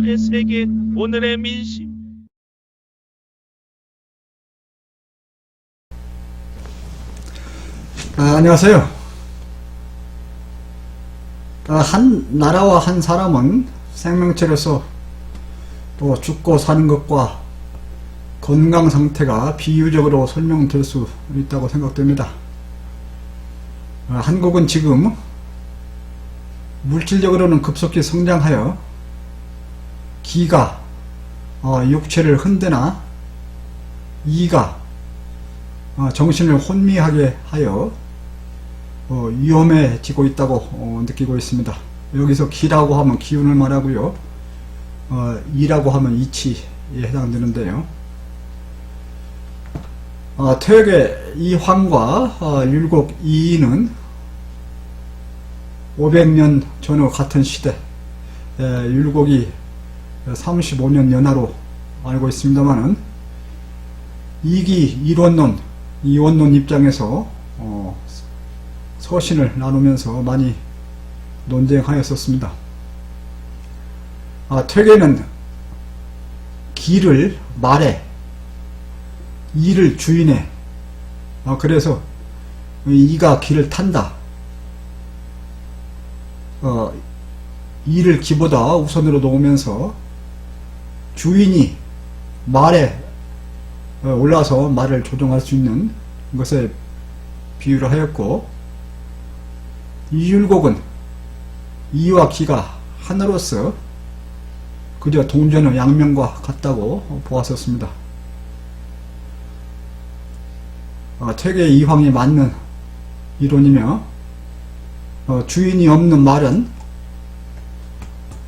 오늘의 세계, 오늘의 민심. 안녕하세요. 한 나라와 한 사람은 생명체로서 또 죽고 사는 것과 건강 상태가 비유적으로 설명될 수 있다고 생각됩니다. 한국은 지금 물질적으로는 급속히 성장하여 기가 육체를 흔드나 이가 정신을 혼미하게 하여 위험해지고 있다고 느끼고 있습니다. 여기서 기라고 하면 기운을 말하고요, 이라고 하면 이치에 해당되는데요. 퇴계 이황과 율곡 이인은 500년 전후 같은 시대, 율곡이 35년 연하로 알고 있습니다만은, 이기 이원론 입장에서 서신을 나누면서 많이 논쟁하였었습니다. 퇴계는 기를 말에, 이를 주인에, 그래서 이가 기를 탄다, 이를 기보다 우선으로 놓으면서 주인이 말에 올라서 말을 조종할 수 있는 것에 비유를 하였고, 이율곡은 이와 기가 하나로서 그저 동전의 양면과 같다고 보았었습니다. 퇴계 이황이 맞는 이론이며, 주인이 없는 말은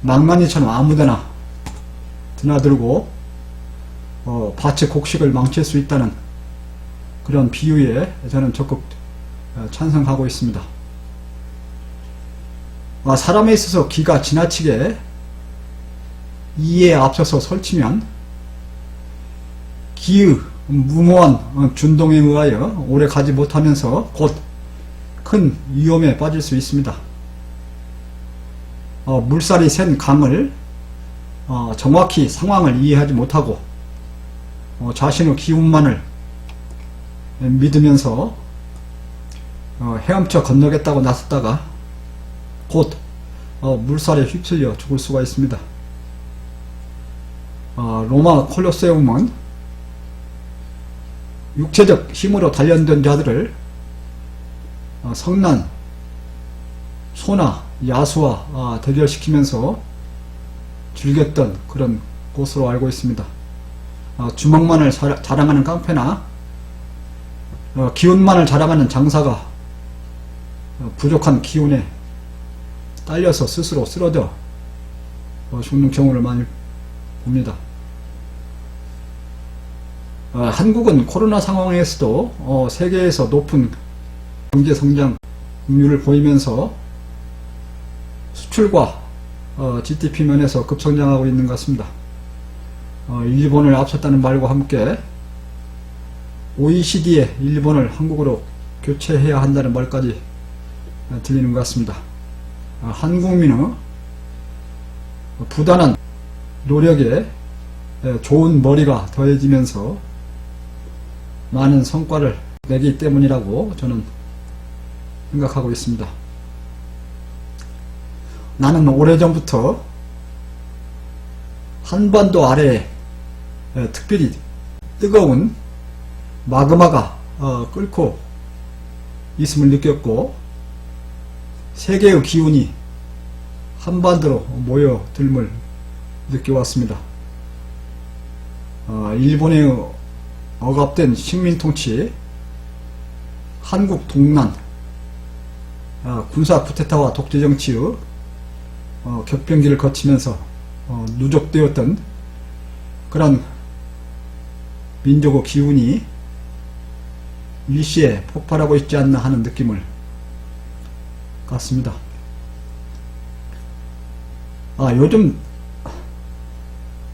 낭만이처럼 아무데나 드나들고 밭의 곡식을 망칠 수 있다는 그런 비유에 저는 적극 찬성하고 있습니다. 사람에 있어서 기가 지나치게 이에 앞서서 설치면 기의 무모한 준동에 의하여 오래 가지 못하면서 곧 큰 위험에 빠질 수 있습니다. 물살이 센 강을 정확히 상황을 이해하지 못하고 자신의 기운만을 믿으면서 헤엄쳐 건너겠다고 나섰다가 곧 물살에 휩쓸려 죽을 수가 있습니다. 로마 콜로세움은 육체적 힘으로 단련된 자들을 성난, 소나 야수와 대결시키면서 즐겼던 그런 곳으로 알고 있습니다. 주먹만을 자랑하는 깡패나 기운만을 자랑하는 장사가 부족한 기운에 딸려서 스스로 쓰러져 죽는 경우를 많이 봅니다. 한국은 코로나 상황에서도 세계에서 높은 경제 성장률을 보이면서 수출과 GDP 면에서 급성장하고 있는 것 같습니다. 일본을 앞섰다는 말과 함께 OECD의 일본을 한국으로 교체해야 한다는 말까지 들리는 것 같습니다. 한국민의 부단한 노력에 좋은 머리가 더해지면서 많은 성과를 내기 때문이라고 저는 생각하고 있습니다. 나는 오래전부터 한반도 아래에 특별히 뜨거운 마그마가 끓고 있음을 느꼈고, 세계의 기운이 한반도로 모여들음을 느껴왔습니다. 일본의 억압된 식민통치, 한국 동란, 군사 쿠데타와 독재정치의 격변기를 거치면서 누적되었던 그런 민족의 기운이 일시에 폭발하고 있지 않나 하는 느낌을 갖습니다. 요즘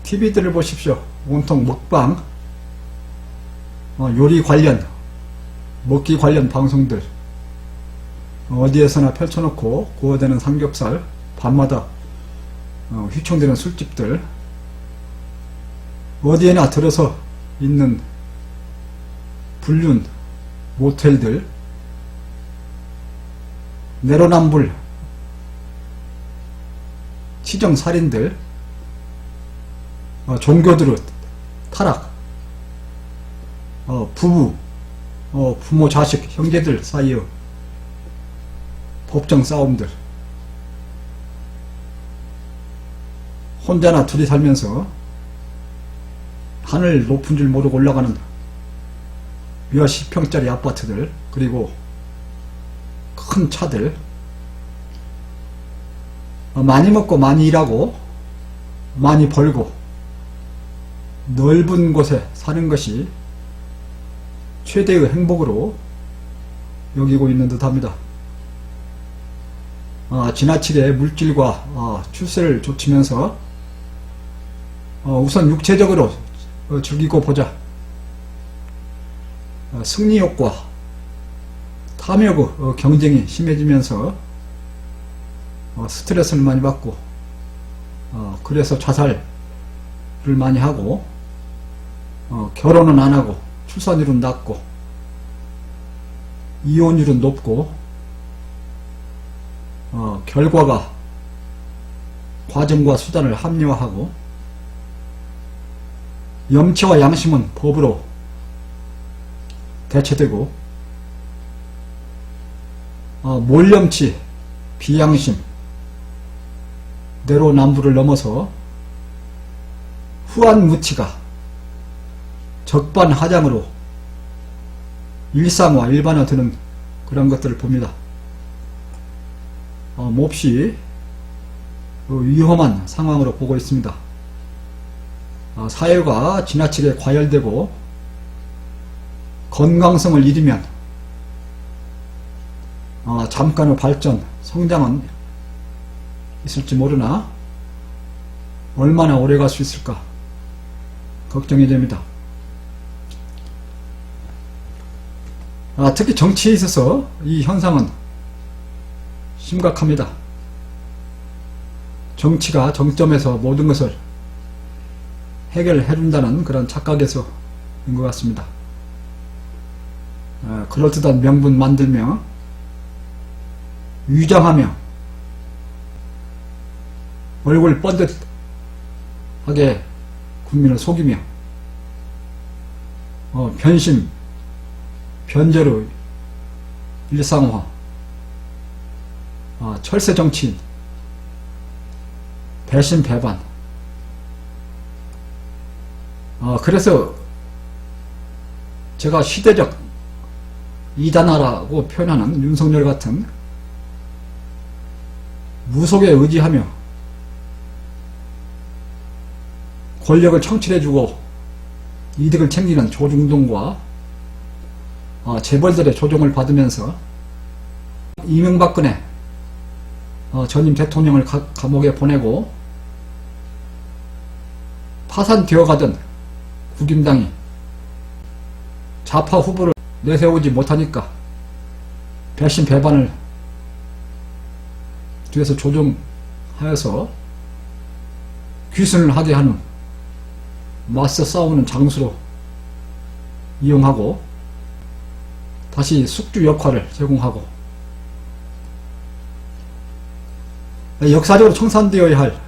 TV들을 보십시오. 온통 먹방, 요리 관련, 먹기 관련 방송들 어디에서나 펼쳐놓고 구워대는 삼겹살 밤마다 휘청대는 술집들, 어디에나 들어서 있는 불륜 모텔들, 내로남불 치정살인들, 종교들의 타락, 부부, 부모 자식 형제들 사이의 법정 싸움들, 혼자나 둘이 살면서 하늘 높은 줄 모르고 올라가는 몇십 평짜리 아파트들, 그리고 큰 차들, 많이 먹고 많이 일하고 많이 벌고 넓은 곳에 사는 것이 최대의 행복으로 여기고 있는 듯 합니다. 지나치게 물질과 출세를 좇으면서 우선 육체적으로 즐기고 보자. 승리욕과 탐욕의 경쟁이 심해지면서 스트레스를 많이 받고, 그래서 자살을 많이 하고, 결혼은 안 하고 출산율은 낮고 이혼율은 높고, 결과가 과정과 수단을 합리화하고, 염치와 양심은 법으로 대체되고, 몰염치, 비양심, 내로남불을 넘어서 후한무치가 적반하장으로 일상화, 일반화되는 그런 것들을 봅니다. 몹시 위험한 상황으로 보고 있습니다. 사회가 지나치게 과열되고 건강성을 잃으면 잠깐의 발전, 성장은 있을지 모르나 얼마나 오래 갈 수 있을까 걱정이 됩니다. 특히 정치에 있어서 이 현상은 심각합니다. 정치가 정점에서 모든 것을 해결해준다는 그런 착각에서인 것 같습니다. 그럴듯한 명분 만들며 위장하며 얼굴 번듯하게 국민을 속이며 변심, 변절의 일상화, 철새 정치인, 배신 배반. 그래서 제가 시대적 이단화라고 표현하는 윤석열 같은 무속에 의지하며 권력을 청취해주고 이득을 챙기는 조중동과 재벌들의 조종을 받으면서 이명박근혜 전임 대통령을 감옥에 보내고 파산되어가던 국임당이 좌파 후보를 내세우지 못하니까 배신 배반을 뒤에서 조종하여서 귀순을 하게 하는, 맞서 싸우는 장수로 이용하고 다시 숙주 역할을 제공하고, 역사적으로 청산되어야 할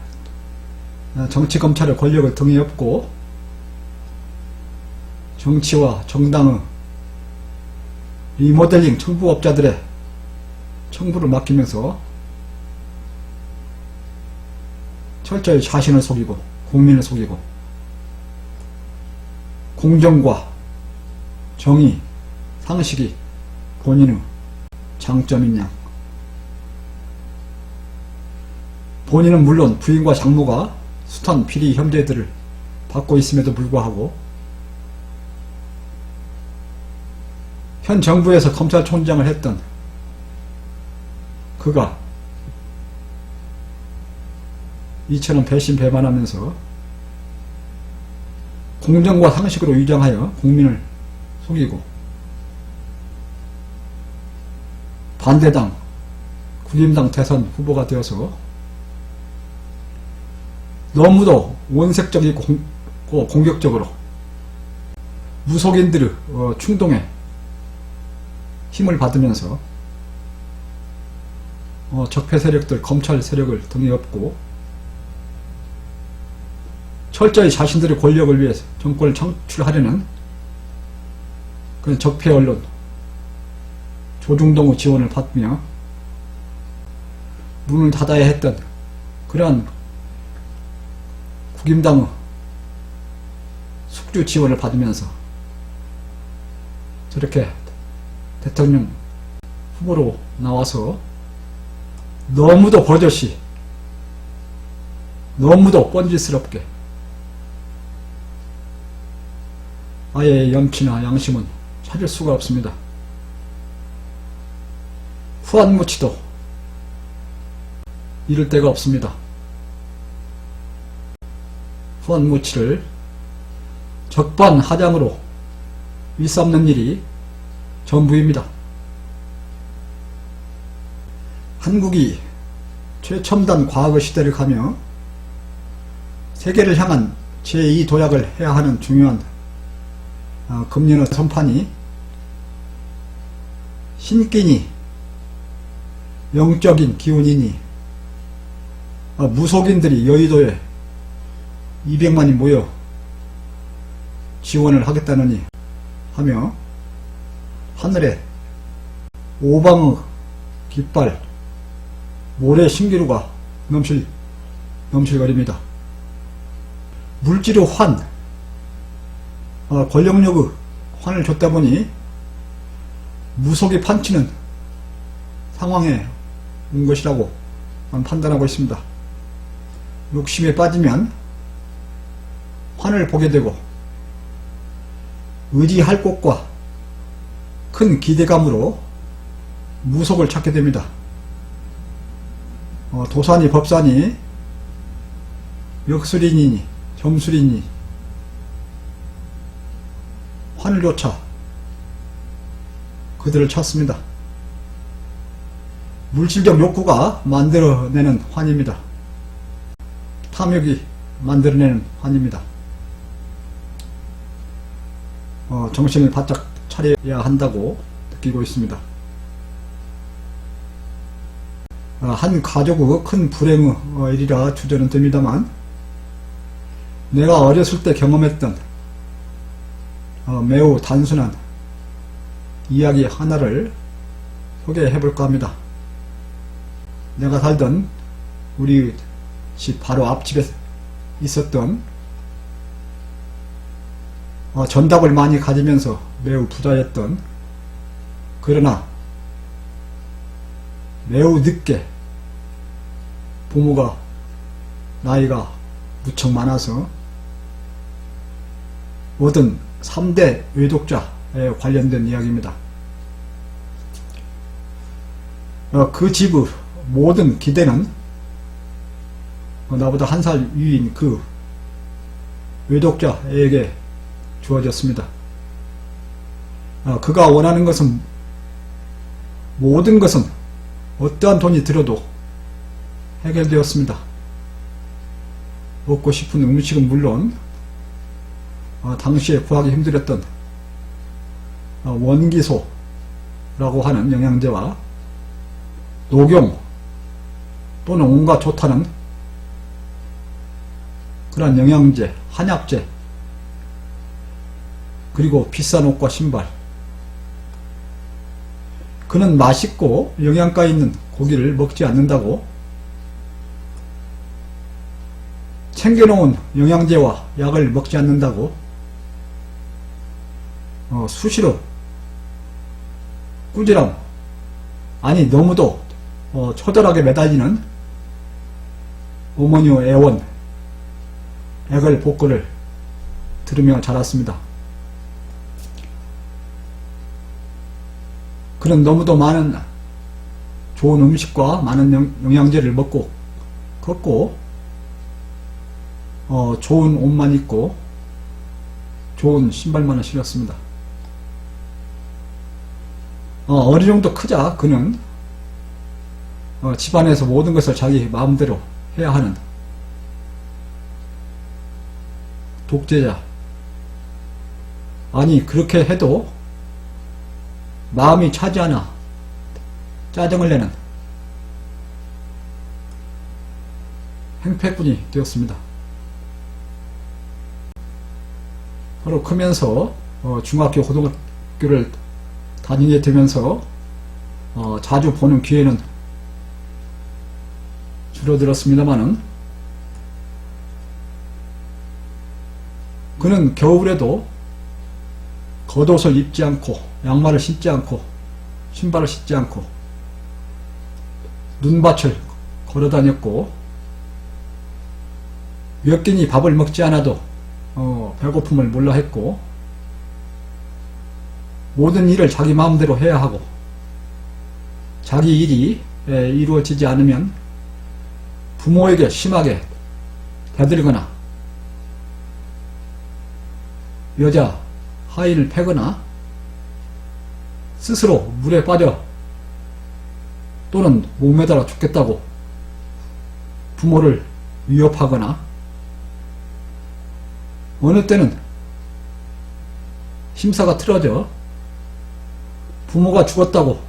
정치 검찰의 권력을 등에 업고 정치와 정당의 리모델링 청부업자들의 청부를 맡기면서 철저히 자신을 속이고 국민을 속이고, 공정과 정의, 상식이 본인의 장점인 양, 본인은 물론 부인과 장모가 숱한 비리 혐죄들을 받고 있음에도 불구하고 현 정부에서 검찰총장을 했던 그가 이처럼 배신 배반하면서 공정과 상식으로 위장하여 국민을 속이고, 반대당 국임당 대선 후보가 되어서 너무도 원색적이고 공격적으로 무속인들의 충동에 힘을 받으면서 적폐 세력들, 검찰 세력을 등에 업고 철저히 자신들의 권력을 위해서 정권을 창출하려는 그런 적폐 언론 조중동의 지원을 받으며 문을 닫아야 했던 그러한 국임당의 숙주 지원을 받으면서 저렇게 대통령 후보로 나와서 너무도 버젓이 너무도 뻔질스럽게 아예 염치나 양심은 찾을 수가 없습니다. 후한무치도 이럴 데가 없습니다. 후한무치를 적반하장으로 일삼는 일이 전부입니다. 한국이 최첨단 과학의 시대를 가며 세계를 향한 제2도약을 해야 하는 중요한 금년의 선판이 신기니 영적인 기운이니 무속인들이 여의도에 200만이 모여 지원을 하겠다느니 하며 하늘에 오방의 깃발 모래 신기루가 넘실거립니다. 물질의 환, 권력력의 환을 줬다 보니 무속이 판치는 상황에 온 것이라고 판단하고 있습니다. 욕심에 빠지면 환을 보게 되고 의지할 곳과 큰 기대감으로 무속을 찾게 됩니다. 도산이 법산이 역술인이니 점술이니 환을 조차 그들을 찾습니다. 물질적 욕구가 만들어내는 환입니다. 탐욕이 만들어내는 환입니다. 정신을 바짝 차려야 한다고 느끼고 있습니다. 한 가족의 큰 불행의 일이라 주저는 됩니다만 내가 어렸을 때 경험했던 매우 단순한 이야기 하나를 소개해 볼까 합니다. 내가 살던 우리 집 바로 앞집에 있었던 전답을 많이 가지면서 매우 부자였던, 그러나 매우 늦게 부모가 나이가 무척 많아서 얻은 3대 외독자에 관련된 이야기입니다. 그 집의 모든 기대는 나보다 한 살 위인 그 외독자에게 주어졌습니다. 그가 원하는 것은, 모든 것은 어떠한 돈이 들어도 해결되었습니다. 먹고 싶은 음식은 물론 당시에 구하기 힘들었던 원기소라고 하는 영양제와 녹용 또는 온갖 좋다는 그런 영양제, 한약제, 그리고 비싼 옷과 신발, 그는 맛있고 영양가 있는 고기를 먹지 않는다고 챙겨놓은 영양제와 약을 먹지 않는다고 수시로 꾸지람, 아니 너무도 처절하게 매달리는 어머니의 애원, 애걸 복걸을 들으며 자랐습니다. 그는 너무도 많은 좋은 음식과 많은 영양제를 먹고 컸고 좋은 옷만 입고 좋은 신발만을 신었습니다. 어느 정도 크자 그는 집안에서 모든 것을 자기 마음대로 해야 하는 독재자. 아니, 그렇게 해도 마음이 차지 않아 짜증을 내는 행패꾼이 되었습니다. 바로 크면서 중학교, 고등학교를 다니게 되면서 자주 보는 기회는 줄어들었습니다마는 그는 겨울에도 겉옷을 입지 않고 양말을 신지 않고 신발을 신지 않고 눈밭을 걸어다녔고 몇 끼니 밥을 먹지 않아도 배고픔을 몰라 했고 모든 일을 자기 마음대로 해야 하고 자기 일이 이루어지지 않으면 부모에게 심하게 대들거나 여자 하인을 패거나 스스로 물에 빠져 또는 목매달아 죽겠다고 부모를 위협하거나 어느 때는 심사가 틀어져 부모가 죽었다고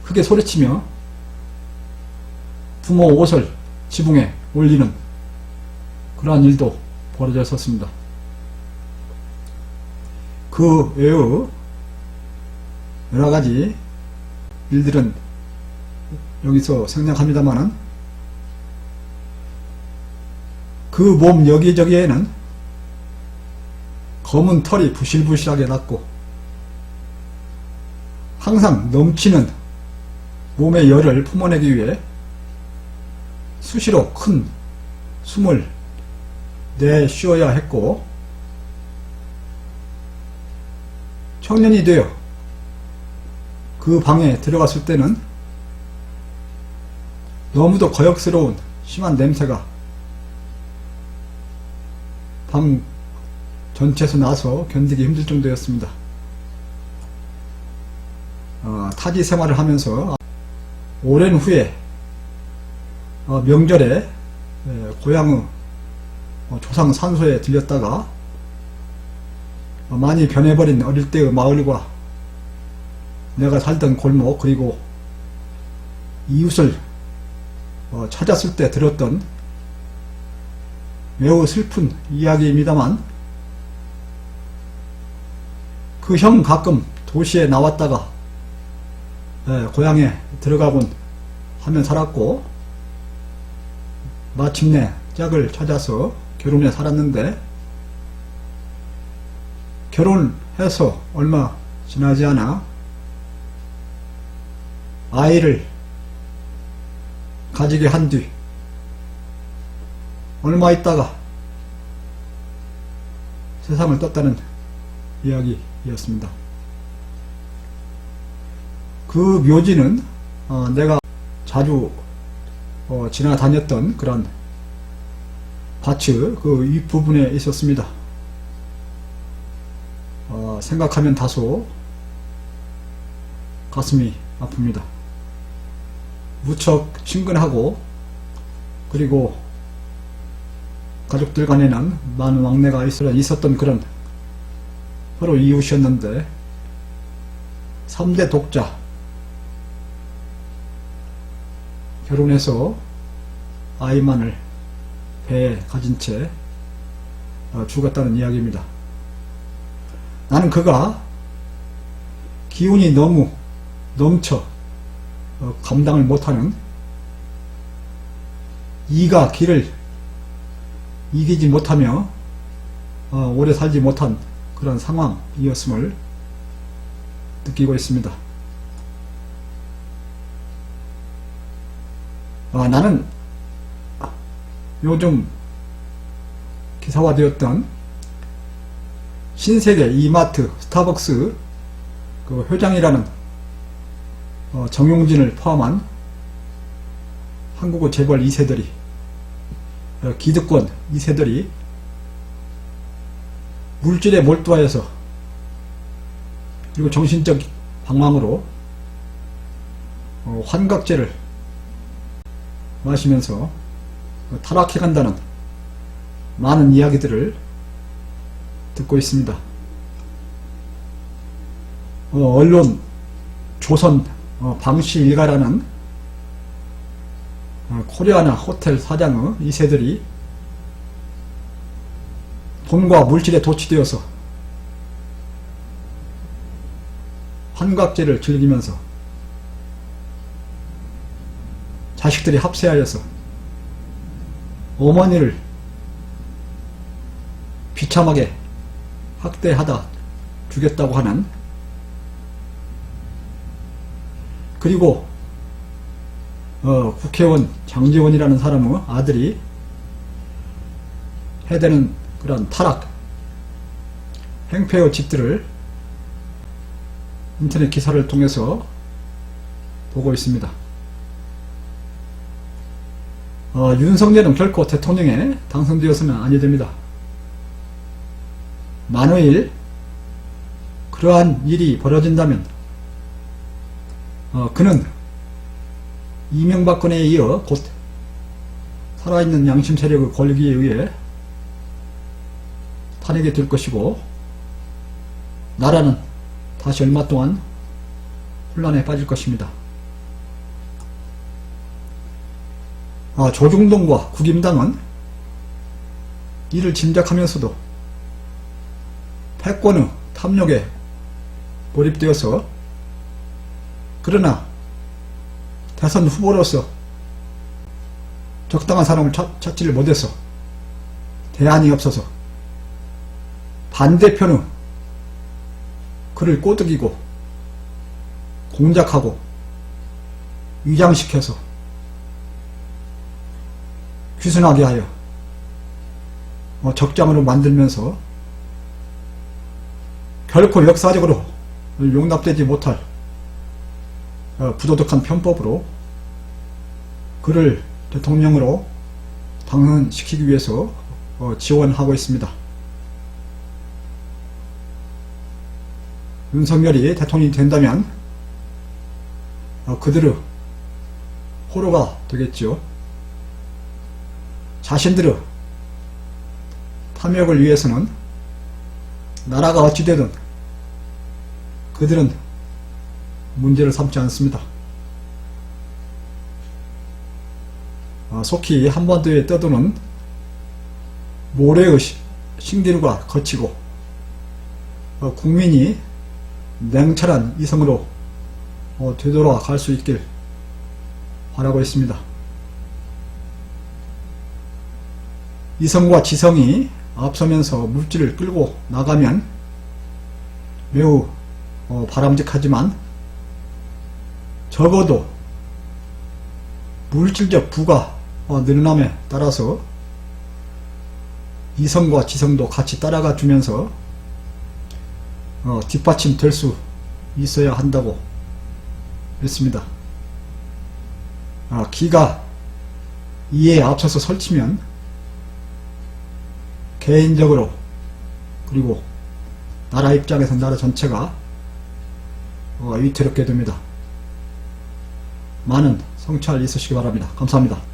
크게 소리치며 부모 옷을 지붕에 올리는 그러한 일도 벌어졌었습니다. 그 외의 여러가지 일들은 여기서 생략합니다마는 그 몸 여기저기에는 검은 털이 부실부실하게 났고 항상 넘치는 몸의 열을 품어내기 위해 수시로 큰 숨을 내쉬어야 했고 청년이 되어 그 방에 들어갔을 때는 너무도 거역스러운 심한 냄새가 방 전체에서 나서 견디기 힘들 정도였습니다. 타지 생활을 하면서 오랜 후에 명절에 고향의 조상 산소에 들렸다가 많이 변해버린 어릴 때의 마을과 내가 살던 골목 그리고 이웃을 찾았을 때 들었던 매우 슬픈 이야기입니다만 그 형 가끔 도시에 나왔다가 고향에 들어가곤 하면 살았고 마침내 짝을 찾아서 결혼해 살았는데 결혼해서 얼마 지나지 않아 아이를 가지게 한 뒤 얼마 있다가 세상을 떴다는 이야기였습니다. 그 묘지는 내가 자주 지나다녔던 그런 밭의 그 윗부분에 있었습니다. 생각하면 다소 가슴이 아픕니다. 무척 친근하고 그리고 가족들 간에는 많은 왕래가 있었던 그런 서로 이웃이었는데 3대 독자 결혼해서 아이만을 배에 가진 채 죽었다는 이야기입니다. 나는 그가 기운이 너무 넘쳐 감당을 못하는 이가 길을 이기지 못하며 오래 살지 못한 그런 상황이었음을 느끼고 있습니다. 나는 요즘 기사화되었던 신세계 이마트 스타벅스 그 회장이라는 정용진을 포함한 한국의 재벌 2세들이 기득권 2세들이 물질에 몰두하여서 그리고 정신적 방황으로 환각제를 마시면서 타락해 간다는 많은 이야기들을 듣고 있습니다. 언론 조선 방시 일가라는 코리아나 호텔 사장의 2세들이 돈과 물질에 도취되어서 환각제를 즐기면서 자식들이 합세하여서 어머니를 비참하게 학대하다 죽였다고 하는, 그리고 국회의원 장제원이라는 사람의 아들이 해대는 그런 타락 행패의 짓들을 인터넷 기사를 통해서 보고 있습니다. 윤석열은 결코 대통령에 당선되어서는 아니 됩니다. 만일 그러한 일이 벌어진다면 그는 이명박근혜에 이어 곧 살아있는 양심 세력의 권력에 의해 탄핵이 될 것이고, 나라는 다시 얼마 동안 혼란에 빠질 것입니다. 조중동과 국임당은 이를 짐작하면서도 패권의 탐욕에 몰입되어서, 그러나 대선 후보로서 적당한 사람을 찾지를 못해서 대안이 없어서 반대편의 그를 꼬드기고 공작하고 위장시켜서 귀순하게 하여 적장으로 만들면서 결코 역사적으로 용납되지 못할 부도덕한 편법으로 그를 대통령으로 당선시키기 위해서 지원하고 있습니다. 윤석열이 대통령이 된다면 그들의 호로가 되겠죠. 자신들의 탐욕을 위해서는 나라가 어찌되든 그들은 문제를 삼지 않습니다. 속히 한반도에 떠도는 모래의 신기루가 거치고 국민이 냉철한 이성으로 되돌아갈 수 있길 바라고 있습니다. 이성과 지성이 앞서면서 물질을 끌고 나가면 매우 바람직하지만, 적어도 물질적 부가 늘어남에 따라서 이성과 지성도 같이 따라가 주면서 뒷받침 될 수 있어야 한다고 했습니다. 기가 이에 앞서서 설치면 개인적으로 그리고 나라 입장에서 나라 전체가 위태롭게 됩니다. 많은 성찰 있으시기 바랍니다. 감사합니다.